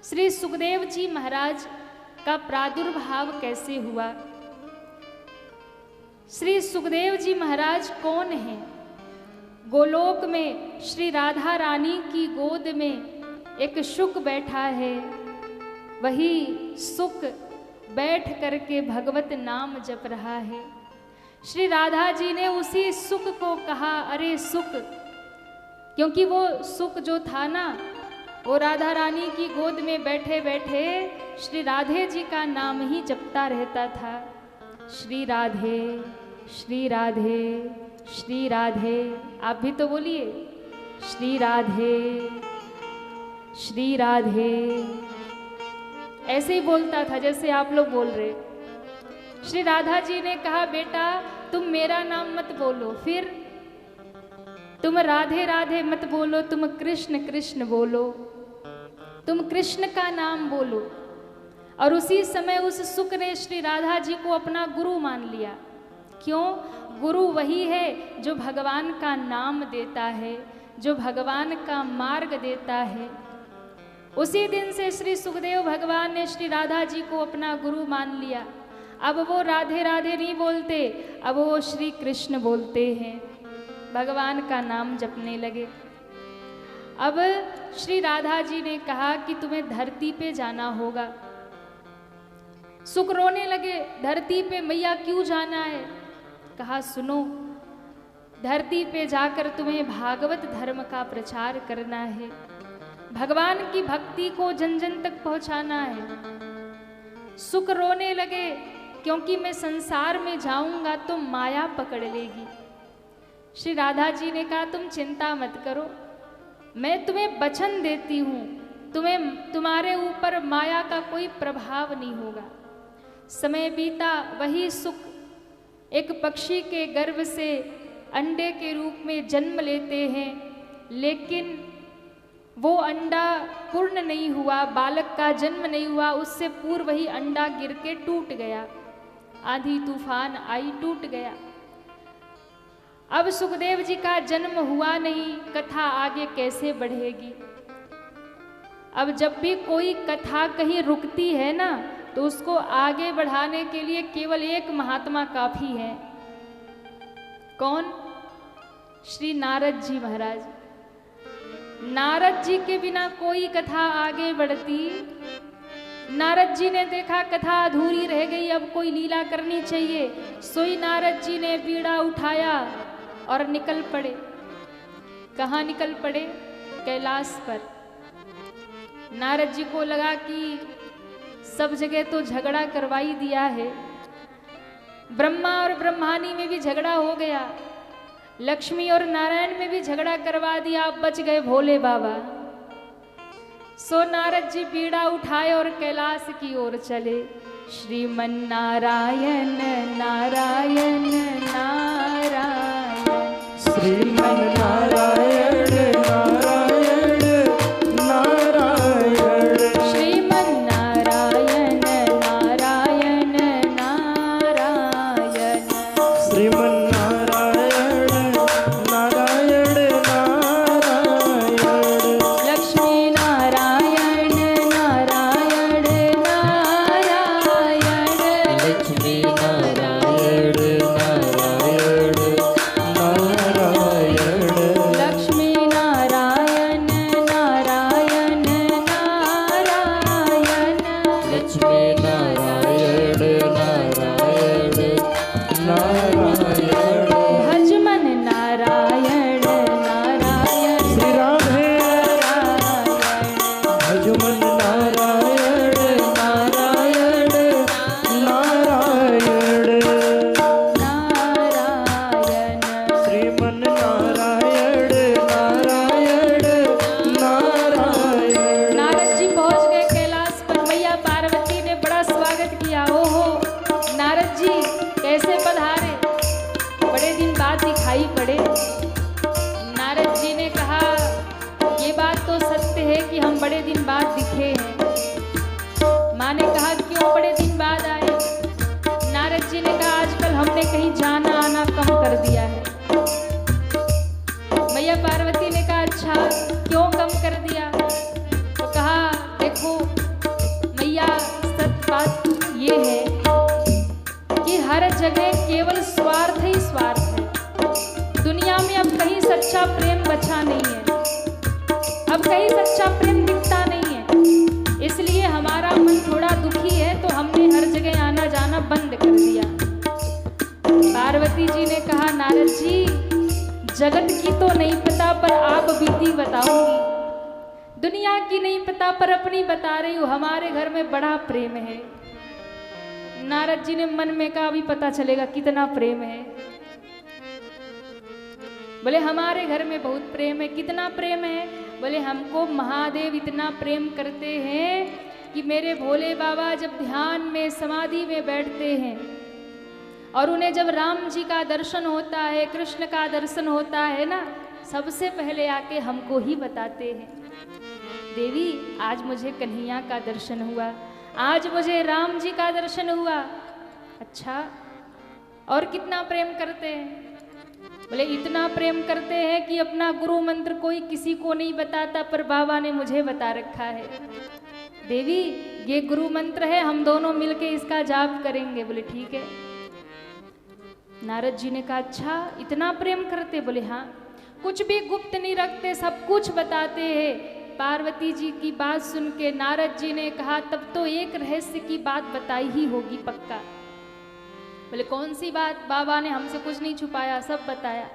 श्री सुखदेव जी महाराज का प्रादुर्भाव कैसे हुआ। श्री सुखदेव जी महाराज कौन हैं? गोलोक में श्री राधा रानी की गोद में एक शुक बैठा है, वही शुक बैठ करके भगवत नाम जप रहा है। श्री राधा जी ने उसी शुक को कहा, अरे शुक, क्योंकि वो शुक जो था ना, वो राधा रानी की गोद में बैठे बैठे श्री राधे जी का नाम ही जपता रहता था। श्री राधे श्री राधे श्री राधे, आप भी तो बोलिए श्री राधे श्री राधे, ऐसे ही बोलता था जैसे आप लोग बोल रहे। श्री राधा जी ने कहा, बेटा तुम मेरा नाम मत बोलो, फिर तुम राधे राधे मत बोलो, तुम कृष्ण कृष्ण बोलो, तुम कृष्ण का नाम बोलो। और उसी समय उस शुक ने श्री राधा जी को अपना गुरु मान लिया। क्यों? गुरु वही है जो भगवान का नाम देता है, जो भगवान का मार्ग देता है। उसी दिन से श्री सुखदेव भगवान ने श्री राधा जी को अपना गुरु मान लिया। अब वो राधे राधे नहीं बोलते, अब वो श्री कृष्ण बोलते हैं, भगवान का नाम जपने लगे। अब श्री राधा जी ने कहा कि तुम्हें धरती पे जाना होगा। सुख रोने लगे, धरती पे मैया क्यों जाना है? कहा, सुनो, धरती पे जाकर तुम्हें भागवत धर्म का प्रचार करना है, भगवान की भक्ति को जन जन तक पहुंचाना है। सुख रोने लगे, क्योंकि मैं संसार में जाऊंगा तो माया पकड़ लेगी। श्री राधा जी ने कहा, तुम चिंता मत करो, मैं तुम्हें वचन देती हूँ, तुम्हारे ऊपर माया का कोई प्रभाव नहीं होगा। समय बीता, वही सुख एक पक्षी के गर्भ से अंडे के रूप में जन्म लेते हैं, लेकिन वो अंडा पूर्ण नहीं हुआ, बालक का जन्म नहीं हुआ, उससे पूर्व ही अंडा गिर के टूट गया, आंधी तूफान आई, टूट गया। अब सुखदेव जी का जन्म हुआ नहीं, कथा आगे कैसे बढ़ेगी? अब जब भी कोई कथा कहीं रुकती है ना, तो उसको आगे बढ़ाने के लिए केवल एक महात्मा काफी है। कौन? श्री नारद जी महाराज। नारद जी के बिना कोई कथा आगे बढ़ती। नारद जी ने देखा कथा अधूरी रह गई, अब कोई लीला करनी चाहिए। सोई नारद जी ने बीड़ा उठाया और निकल पड़े। कहाँ निकल पड़े? कैलाश पर। नारद जी को लगा कि सब जगह तो झगड़ा करवाई दिया है, ब्रह्मा और ब्रह्मानी में भी झगड़ा हो गया, लक्ष्मी और नारायण में भी झगड़ा करवा दिया, आप बच गए भोले बाबा। सो नारद जी बीड़ा उठाए और कैलाश की ओर चले। श्रीमन नारायण नारायण नारायण, श्रीमन नारायण नारायण नारायण, श्रीमन नारायण नारायण नारायण, श्रीमन नारायण नारायण नारायण, लक्ष्मी नारायण नारायण नारायण, लक्ष्मी नारायण नारायण नारायण, लक्ष्मी नारायण नारायण नारायण, लक्ष्मी नारायण नारायण नारायण, भजमन नारायण नारायण, श्री राधे नारायण, भजमन नारायण नारायण नारायण, नारायण। श्रीमन नारायण नारायण नारायण। नारद जी पहुंच गए कैलाश पर। मैया पार्वती ने बड़ा स्वागत किया। ओहो नारद जी कैसे पधारे, बड़े दिन बाद दिखाई पड़े। नारद जी ने कहा, ये बात तो सत्य है कि हम बड़े दिन बाद दिखे हैं। माँ ने कहा, क्यों बड़े दिन बाद आए? नारद जी ने कहा, आजकल हमने कहीं जाना आना कम कर दिया है। मैया पार्वती ने कहा, अच्छा क्यों कम कर दिया? तो कहा, देखो सच्चा प्रेम बचा नहीं है, अब कहीं सच्चा प्रेम दिखता नहीं है। इसलिए हमारा मन थोड़ा दुखी है, तो हमने हर जगह आना जाना बंद कर दिया। पार्वती जी ने कहा, नारद जी जगत की तो नहीं पता, पर आप बीती बताऊंगी। दुनिया की नहीं पता, पर अपनी बता रही हूँ, हमारे घर में बड़ा प्रेम है। नारद जी ने मन में कहा, अभी पता चलेगा कितना प्रेम है। बोले हमारे घर में बहुत प्रेम है। कितना प्रेम है? बोले हमको महादेव इतना प्रेम करते हैं कि मेरे भोले बाबा जब ध्यान में समाधि में बैठते हैं और उन्हें जब राम जी का दर्शन होता है, कृष्ण का दर्शन होता है ना, सबसे पहले आके हमको ही बताते हैं, देवी आज मुझे कन्हैया का दर्शन हुआ, आज मुझे राम जी का दर्शन हुआ। अच्छा, और कितना प्रेम करते हैं? बोले इतना प्रेम करते हैं कि अपना गुरु मंत्र कोई किसी को नहीं बताता, पर बाबा ने मुझे बता रखा है। देवी ये गुरु मंत्र है, हम दोनों मिलके इसका जाप करेंगे। बोले ठीक है। नारद जी ने कहा, अच्छा इतना प्रेम करते? बोले हाँ, कुछ भी गुप्त नहीं रखते, सब कुछ बताते हैं। पार्वती जी की बात सुन के नारद जी ने कहा, तब तो एक रहस्य की बात बताई ही होगी पक्का। बोले कौन सी बात? बाबा ने हमसे कुछ नहीं छुपाया, सब बताया।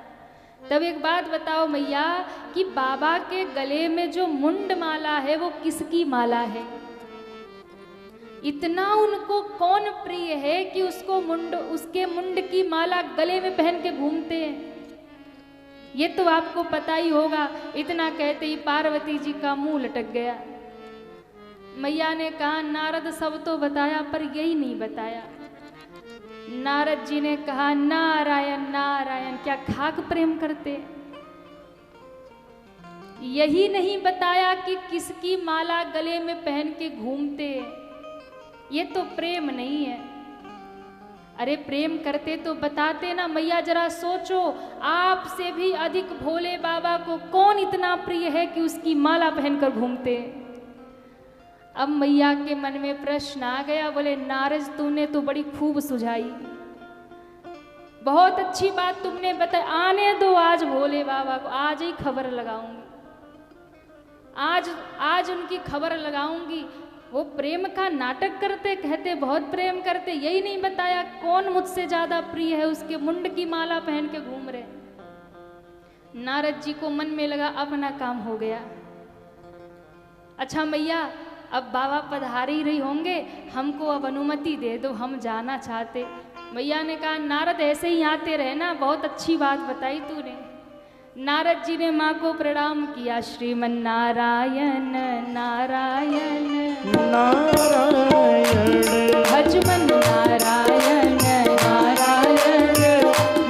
तब एक बात बताओ मैया कि बाबा के गले में जो मुंड माला है वो किसकी माला है? इतना उनको कौन प्रिय है कि उसके मुंड की माला गले में पहन के घूमते हैं? ये तो आपको पता ही होगा। इतना कहते ही पार्वती जी का मुंह लटक गया। मैया ने कहा, नारद सब तो बताया, पर यही नहीं बताया। नारद जी ने कहा, नारायण नारायण, क्या खाक प्रेम करते? यही नहीं बताया कि किसकी माला गले में पहन के घूमते। ये तो प्रेम नहीं है। अरे प्रेम करते तो बताते ना। मैया जरा सोचो, आपसे भी अधिक भोले बाबा को कौन इतना प्रिय है कि उसकी माला पहनकर घूमते। अब मैया के मन में प्रश्न आ गया। बोले नारद तूने तो बड़ी खूब सुझाई, बहुत अच्छी बात तुमने बताई। आने दो आज भोले बाबा को, आज ही खबर लगाऊंगी, आज उनकी खबर लगाऊंगी। वो प्रेम का नाटक करते, कहते बहुत प्रेम करते, यही नहीं बताया कौन मुझसे ज्यादा प्रिय है, उसके मुंड की माला पहन के घूम रहे। नारद जी को मन में लगा अपना काम हो गया। अच्छा मैया, अब बाबा पधार ही रही होंगे, हमको अब अनुमति दे दो, हम जाना चाहते। मैया ने कहा, नारद ऐसे ही आते रहे ना, बहुत अच्छी बात बताई तूने। नारद जी ने माँ को प्रणाम किया। श्रीमन नारायण नारायण नारायण भजमन नारायण नारायण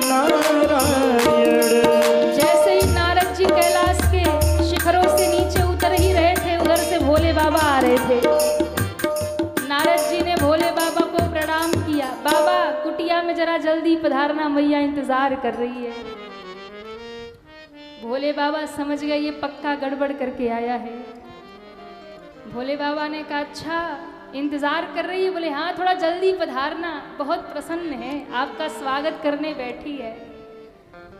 नारायण। जैसे ही नारद जी कैलाश के शिखरों से नीचे उतर ही रहे थे, उधर से भोले बाबा आ रहे थे। नारद जी ने भोले बाबा को प्रणाम किया। बाबा कुटिया में जरा जल्दी पधारना, मैया इंतजार कर रही है। भोले बाबा समझ गए ये पक्का गड़बड़ करके आया है। भोले बाबा ने कहा, अच्छा इंतजार कर रही है? बोले हाँ, थोड़ा जल्दी पधारना, बहुत प्रसन्न है, आपका स्वागत करने बैठी है।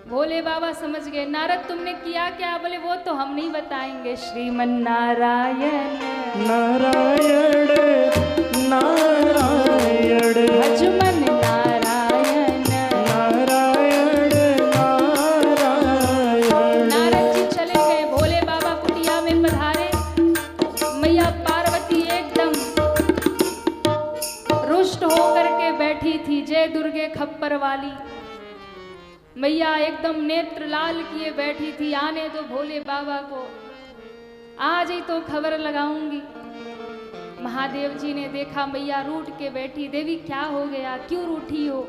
भोले बाबा समझ गए। नारद तुमने किया क्या? बोले वो तो हम नहीं बताएंगे। श्रीमन नारायण नारायण नारायण भजमन नारायण नारायण नारायण। नारद जी चले गए। भोले बाबा कुटिया में पधारे। मैया पार्वती एकदम रुष्ट होकर के बैठी थी, जय दुर्गे खप्पर वाली। मैया एकदम नेत्र लाल किए बैठी थी। आने दो भोले बाबा को, आज ही तो खबर लगाऊंगी। महादेव जी ने देखा मैया रूठ के बैठी। देवी क्या हो गया, क्यों रूठी हो?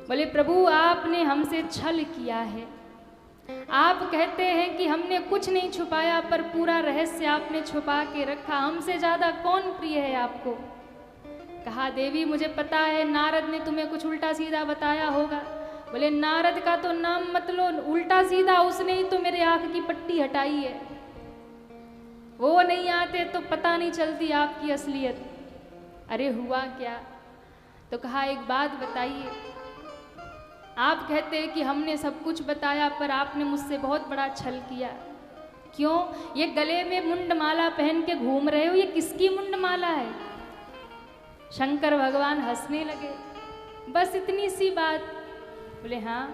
बोले प्रभु आपने हमसे छल किया है। आप कहते हैं कि हमने कुछ नहीं छुपाया, पर पूरा रहस्य आपने छुपा के रखा। हमसे ज्यादा कौन प्रिय है आपको? कहा देवी मुझे पता है नारद ने तुम्हें कुछ उल्टा सीधा बताया होगा। बोले नारद का तो नाम मत लो, उल्टा सीधा उसने ही तो मेरे आंख की पट्टी हटाई है। वो नहीं आते तो पता नहीं चलती आपकी असलियत। अरे हुआ क्या? तो कहा एक बात बताइए, आप कहते हैं कि हमने सब कुछ बताया पर आपने मुझसे बहुत बड़ा छल किया। क्यों? ये गले में मुंडमाला पहन के घूम रहे हो, ये किसकी मुंडमाला है? शंकर भगवान हंसने लगे। बस इतनी सी बात? बोले हाँ,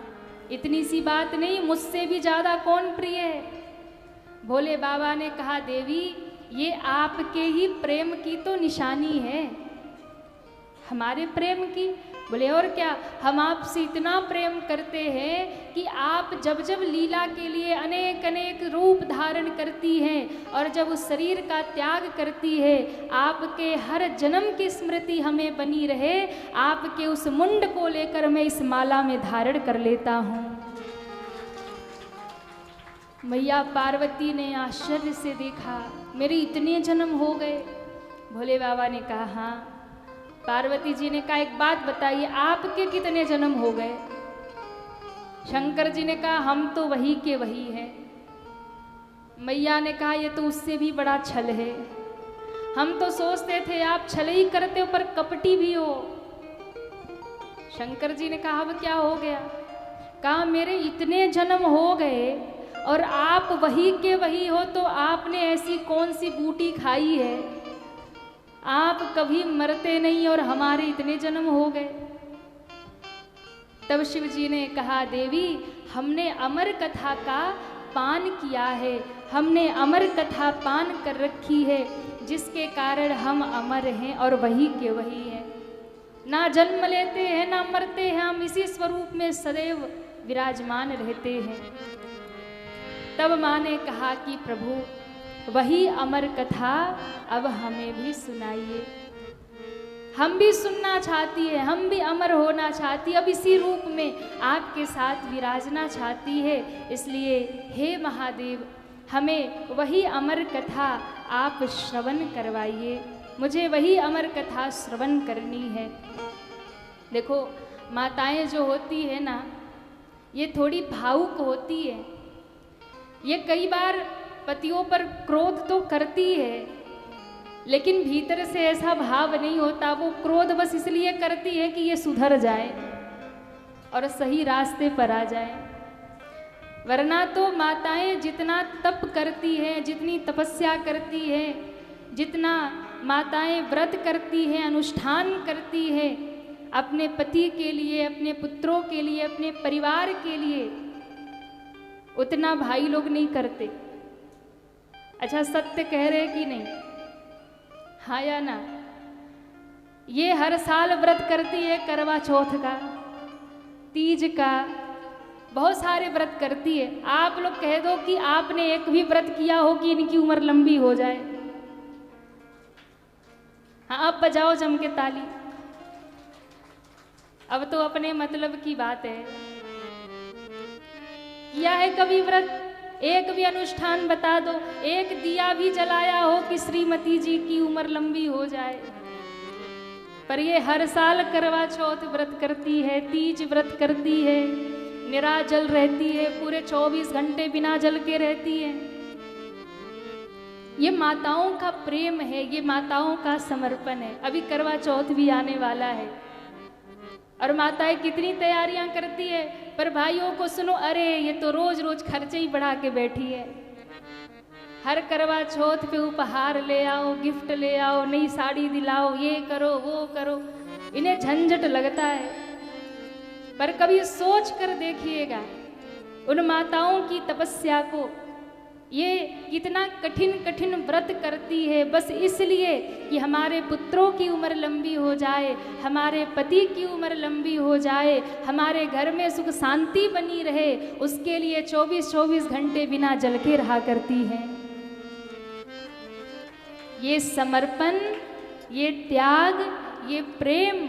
इतनी सी बात नहीं, मुझसे भी ज़्यादा कौन प्रिय है? भोले बाबा ने कहा देवी, ये आपके ही प्रेम की तो निशानी है। हमारे प्रेम की? बोले और क्या, हम आपसे इतना प्रेम करते हैं कि आप जब जब लीला के लिए अनेक अनेक रूप धारण करती हैं और जब उस शरीर का त्याग करती है, आपके हर जन्म की स्मृति हमें बनी रहे, आपके उस मुंड को लेकर मैं इस माला में धारण कर लेता हूँ। मैया पार्वती ने आश्चर्य से देखा, मेरे इतने जन्म हो गए? भोले बाबा ने कहा हाँ। पार्वती जी ने कहा एक बात बताइए, आपके कितने जन्म हो गए? शंकर जी ने कहा हम तो वही के वही हैं। मैया ने कहा ये तो उससे भी बड़ा छल है, हम तो सोचते थे आप छल ही करते हो पर कपटी भी हो। शंकर जी ने कहा अब क्या हो गया? कहा मेरे इतने जन्म हो गए और आप वही के वही हो, तो आपने ऐसी कौन सी बूटी खाई है? आप कभी मरते नहीं और हमारे इतने जन्म हो गए। तब शिव जी ने कहा देवी, हमने अमर कथा का पान किया है, हमने अमर कथा पान कर रखी है, जिसके कारण हम अमर हैं और वही के वही हैं। ना जन्म लेते हैं ना मरते हैं, हम इसी स्वरूप में सदैव विराजमान रहते हैं। तब माँ ने कहा कि प्रभु वही अमर कथा अब हमें भी सुनाइए, हम भी सुनना चाहती है, हम भी अमर होना चाहती, अब इसी रूप में आपके साथ विराजना चाहती है। इसलिए हे महादेव, हमें वही अमर कथा आप श्रवण करवाइए, मुझे वही अमर कथा श्रवण करनी है। देखो माताएं जो होती है ना, ये थोड़ी भावुक होती है, ये कई बार पतियों पर क्रोध तो करती है, लेकिन भीतर से ऐसा भाव नहीं होता। वो क्रोध बस इसलिए करती है कि ये सुधर जाए और सही रास्ते पर आ जाए। वरना तो माताएं जितना तप करती हैं, जितनी तपस्या करती हैं, जितना माताएं व्रत करती हैं, अनुष्ठान करती हैं अपने पति के लिए, अपने पुत्रों के लिए, अपने परिवार के लिए, उतना भाई लोग नहीं करते। अच्छा सत्य कह रहे कि नहीं? हाँ या ना? ये हर साल व्रत करती है, करवा चौथ का, तीज का, बहुत सारे व्रत करती है। आप लोग कह दो कि आपने एक भी व्रत किया हो कि इनकी उम्र लंबी हो जाए। हाँ अब बजाओ जम के ताली। अब तो अपने मतलब की बात है। किया है कभी व्रत? एक भी अनुष्ठान बता दो, एक दिया भी जलाया हो कि श्रीमती जी की उम्र लंबी हो जाए। पर ये हर साल करवा चौथ व्रत करती है, तीज व्रत करती है, निराजल रहती है, पूरे 24 घंटे बिना जल के रहती है। ये माताओं का प्रेम है, ये माताओं का समर्पण है। अभी करवा चौथ भी आने वाला है और माताएं कितनी तैयारियां करती है, पर भाइयों को सुनो, अरे ये तो रोज रोज खर्चे ही बढ़ा के बैठी है। हर करवा चौथ पे उपहार ले आओ, गिफ्ट ले आओ, नई साड़ी दिलाओ, ये करो वो करो, इन्हें झंझट लगता है। पर कभी सोच कर देखिएगा उन माताओं की तपस्या को, ये कितना कठिन कठिन व्रत करती है बस इसलिए कि हमारे पुत्रों की उम्र लंबी हो जाए, हमारे पति की उम्र लंबी हो जाए, हमारे घर में सुख शांति बनी रहे, उसके लिए 24-24 घंटे बिना जल के रहा करती हैं। ये समर्पण, ये त्याग, ये प्रेम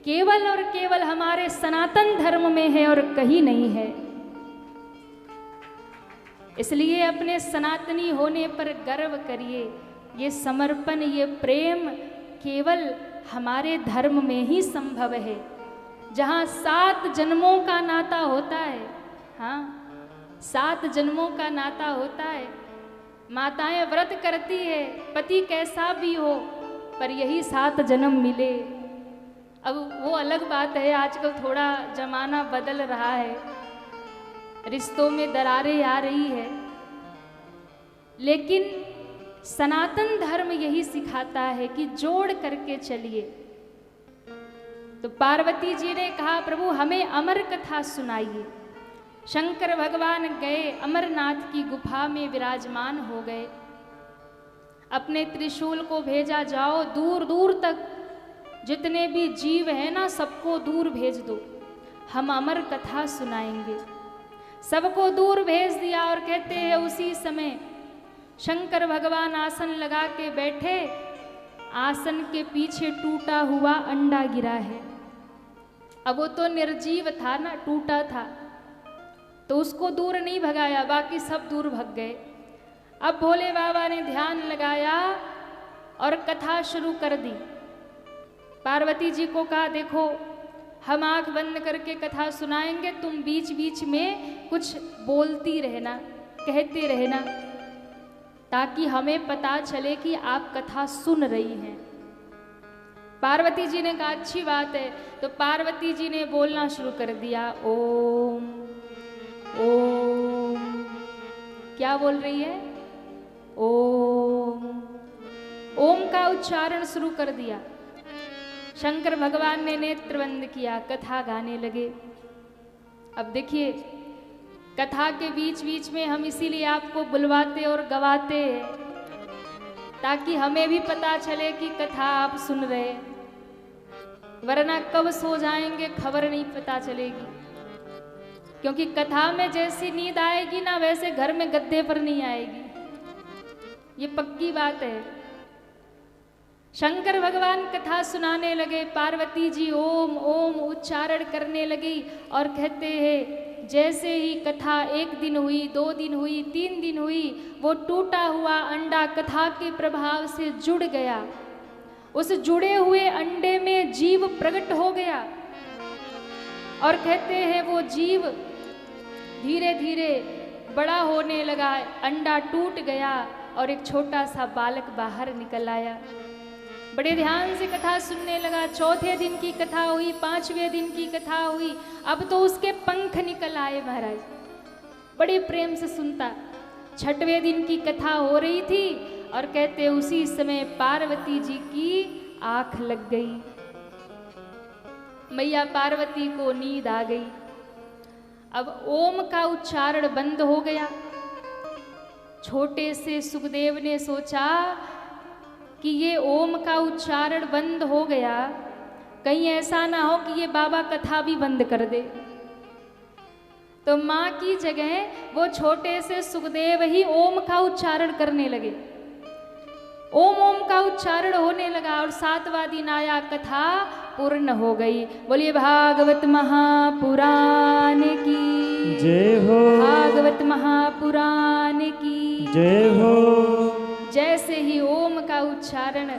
केवल और केवल हमारे सनातन धर्म में है और कहीं नहीं है। इसलिए अपने सनातनी होने पर गर्व करिए। ये समर्पण, ये प्रेम केवल हमारे धर्म में ही संभव है, जहाँ 7 जन्मों का नाता होता है। हाँ 7 जन्मों का नाता होता है। माताएं व्रत करती है, पति कैसा भी हो, पर यही 7 जन्म मिले। अब वो अलग बात है, आजकल थोड़ा जमाना बदल रहा है, रिश्तों में दरारें आ रही है, लेकिन सनातन धर्म यही सिखाता है कि जोड़ करके चलिए। तो पार्वती जी ने कहा प्रभु हमें अमर कथा सुनाइए। शंकर भगवान गए, अमरनाथ की गुफा में विराजमान हो गए। अपने त्रिशूल को भेजा, जाओ दूर दूर तक जितने भी जीव हैं ना सबको दूर भेज दो, हम अमर कथा सुनाएंगे। सबको दूर भेज दिया और कहते हैं उसी समय शंकर भगवान आसन लगा के बैठे, आसन के पीछे टूटा हुआ अंडा गिरा है। अब वो तो निर्जीव था ना, टूटा था, तो उसको दूर नहीं भगाया, बाकी सब दूर भग गए। अब भोले बाबा ने ध्यान लगाया और कथा शुरू कर दी। पार्वती जी को कहा देखो हम आंख बंद करके कथा सुनाएंगे, तुम बीच बीच में कुछ बोलती रहना, कहते रहना, ताकि हमें पता चले कि आप कथा सुन रही हैं। पार्वती जी ने कहा अच्छी बात है। तो पार्वती जी ने बोलना शुरू कर दिया, ओम ओम। क्या बोल रही है? ओम। ओम का उच्चारण शुरू कर दिया। शंकर भगवान ने नेत्र बंद किया, कथा गाने लगे। अब देखिए कथा के बीच बीच में हम इसीलिए आपको बुलवाते और गवाते हैं, ताकि हमें भी पता चले कि कथा आप सुन रहे हैं, वरना कब सो जाएंगे खबर नहीं पता चलेगी। क्योंकि कथा में जैसी नींद आएगी ना, वैसे घर में गद्दे पर नहीं आएगी, ये पक्की बात है। शंकर भगवान कथा सुनाने लगे, पार्वती जी ओम ओम उच्चारण करने लगी और कहते हैं जैसे ही कथा 1 दिन हुई, 2 दिन हुई, 3 दिन हुई, वो टूटा हुआ अंडा कथा के प्रभाव से जुड़ गया। उस जुड़े हुए अंडे में जीव प्रकट हो गया और कहते हैं वो जीव धीरे धीरे बड़ा होने लगा, अंडा टूट गया और एक छोटा सा बालक बाहर निकल आया। बड़े ध्यान से कथा सुनने लगा। 4थे दिन की कथा हुई, 5वें दिन की कथा हुई, अब तो उसके पंख निकल आए महाराज, बड़े प्रेम से सुनता। 6वें दिन की कथा हो रही थी और कहते उसी समय पार्वती जी की आंख लग गई। मैया पार्वती को नींद आ गई। अब ओम का उच्चारण बंद हो गया। छोटे से सुखदेव ने सोचा कि ये ओम का उच्चारण बंद हो गया, कहीं ऐसा ना हो कि ये बाबा कथा भी बंद कर दे। तो माँ की जगह वो छोटे से सुखदेव ही ओम का उच्चारण करने लगे। ओम ओम का उच्चारण होने लगा और 7वां दिन आया, कथा पूर्ण हो गई। बोलिए भागवत महापुराण की जय हो, भागवत महापुराण की जय हो। जैसे ही ओम का उच्चारण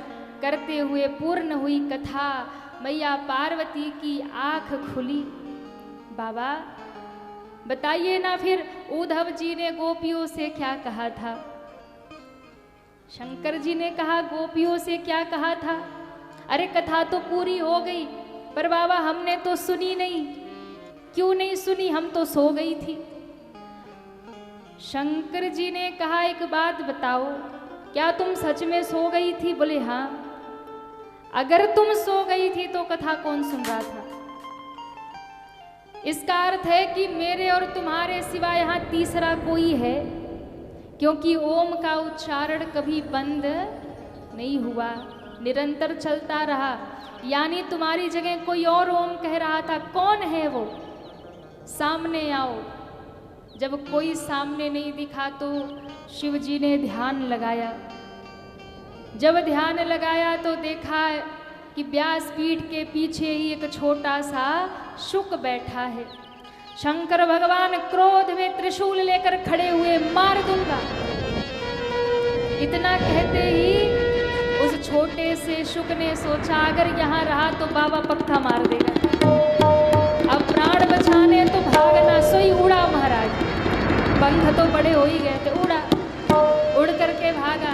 करते हुए पूर्ण हुई कथा, मैया पार्वती की आंख खुली। बाबा बताइए ना, फिर उद्धव जी ने गोपियों से क्या कहा था? शंकर जी ने कहा गोपियों से क्या कहा था? अरे कथा तो पूरी हो गई, पर बाबा हमने तो सुनी नहीं। क्यों नहीं सुनी? हम तो सो गई थी। शंकर जी ने कहा एक बात बताओ, क्या तुम सच में सो गई थी? बोले हाँ। अगर तुम सो गई थी तो कथा कौन सुन रहा था? इसका अर्थ है कि मेरे और तुम्हारे सिवा यहाँ तीसरा कोई है, क्योंकि ओम का उच्चारण कभी बंद नहीं हुआ, निरंतर चलता रहा। यानी तुम्हारी जगह कोई और ओम कह रहा था। कौन है वो? सामने आओ। जब कोई सामने नहीं दिखा तो शिव जी ने ध्यान लगाया। जब ध्यान लगाया तो देखा कि व्यासपीठ के पीछे ही एक छोटा सा शुक बैठा है। शंकर भगवान क्रोध में त्रिशूल लेकर खड़े हुए, मार दूंगा। इतना कहते ही उस छोटे से शुक ने सोचा अगर यहाँ रहा तो बाबा पक्का मार देगा। अब प्राण बचाने तो भागना, सोई उड़ा महाराज। पंख तो बड़े हो ही गए थे, उड़ा, उड़ करके भागा।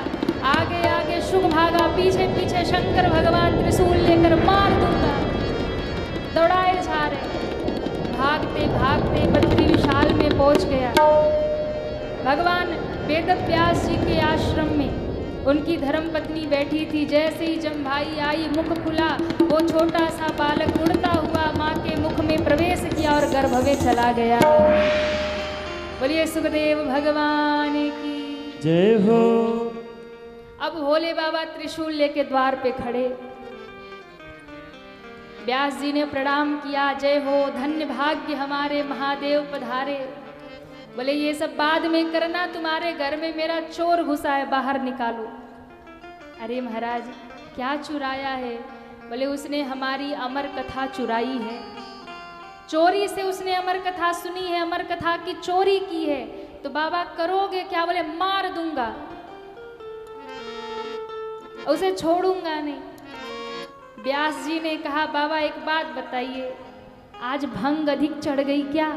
आगे आगे शुक भागा, पीछे पीछे शंकर भगवान त्रिशूल लेकर मार दूंगा। दौड़ाए जा रहे। भागते भागते बद्री विशाल में पहुंच गया। भगवान वेद व्यास जी के आश्रम में उनकी धर्मपत्नी बैठी थी। जैसे ही जमभाई आई, मुख खुला, वो छोटा सा बालक उड़ता हुआ माँ के मुख में प्रवेश किया और गर्भ में चला गया। बोलिए सुखदेव भगवान की जय हो। अब भोले बाबा त्रिशूल लेके द्वार पे खड़े। व्यास जी ने प्रणाम किया। जय हो, धन्य भाग्य हमारे महादेव पधारे। बोले ये सब बाद में करना, तुम्हारे घर में मेरा चोर घुसा है, बाहर निकालो। अरे महाराज क्या चुराया है? बोले उसने हमारी अमर कथा चुराई है। चोरी से उसने अमर कथा सुनी है, अमर कथा की चोरी की है। तो बाबा करोगे क्या? बोले मार दूंगा, उसे छोड़ूंगा नहीं। व्यास जी ने कहा बाबा एक बात बताइए, आज भंग अधिक चढ़ गई क्या?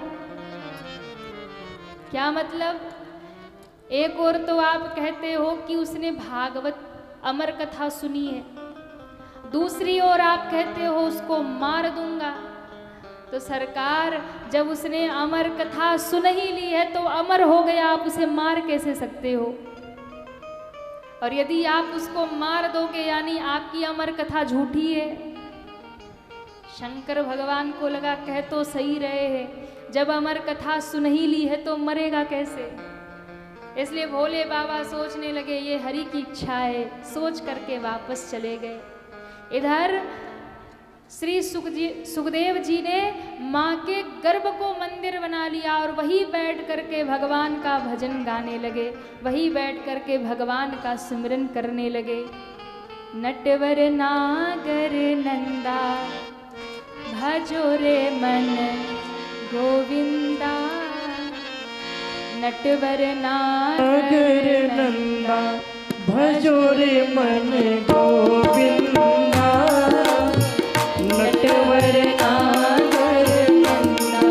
क्या मतलब? एक और तो आप कहते हो कि उसने भागवत अमर कथा सुनी है, दूसरी ओर आप कहते हो उसको मार दूंगा। तो सरकार, जब उसने अमर कथा सुन ही ली है तो अमर हो गया, आप उसे मार कैसे सकते हो? और यदि आप उसको मार दोगे यानी आपकी अमर कथा झूठी है। शंकर भगवान को लगा कह तो सही रहे हैं, जब अमर कथा सुन ही ली है तो मरेगा कैसे? इसलिए भोले बाबा सोचने लगे ये हरि की इच्छा है, सोच करके वापस चले गए। इधर श्री सुखदेव जी ने माँ के गर्भ को मंदिर बना लिया और वहीं बैठ करके भगवान का भजन गाने लगे, वहीं बैठ करके भगवान का सिमरन करने लगे। नटवर नागर नंदा भजो रे मन गोविंदा, नटवर नागर नंदा भजो रे मन गोविंदा, नटवर नागर नंदा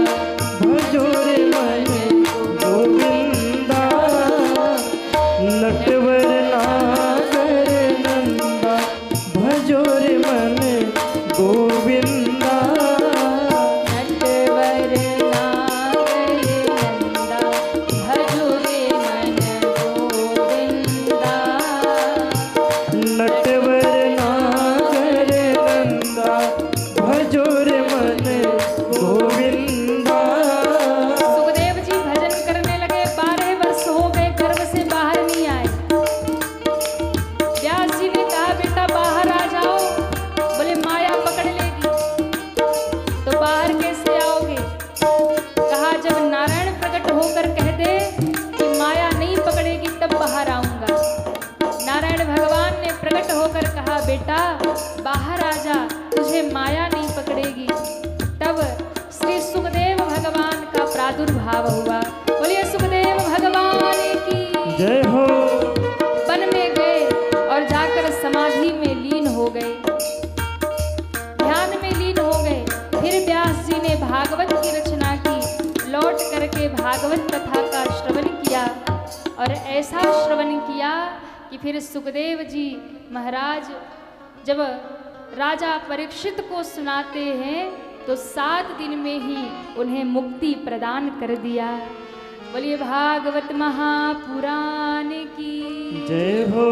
भजो रे मन गोविंदा, नटवर नागर नंदा भजो रे मन गोविंदा, नटवर नागर नंदा भजो रे मन गोविंदा, नटवर नागर नंदा भजो रे मन गोविंदा। सुखदेव जी भजन करने लगे। 12 वर्ष हो गए, गर्भ से बाहर नहीं आए। व्यास जी ने कहा बेटा बाहर आ जाओ। बोले माया पकड़ लेगी। तो बाहर कैसे आओगे? कहा जब नारायण प्रकट होकर कह दे कि माया नहीं पकड़ेगी तब बाहर आऊंगा। नारायण भगवान ने प्रकट होकर कहा बेटा बाहर आ जा, तुझे माया नहीं पकड़ेगी। तब श्री सुखदेव भगवान का प्रादुर्भाव हुआ। बोलिए सुखदेव भगवान की जय हो। वन में गए और जाकर समाधि में लीन हो गए, ध्यान में लीन हो गए। फिर व्यास जी ने भागवत की रचना की, लौट करके भागवत कथा का श्रवण किया और ऐसा श्रवण किया कि फिर सुखदेव जी महाराज जब राजा परीक्षित को सुनाते हैं तो 7 दिन में ही उन्हें मुक्ति प्रदान कर दिया। बोलिए भागवत महापुराण की जय हो।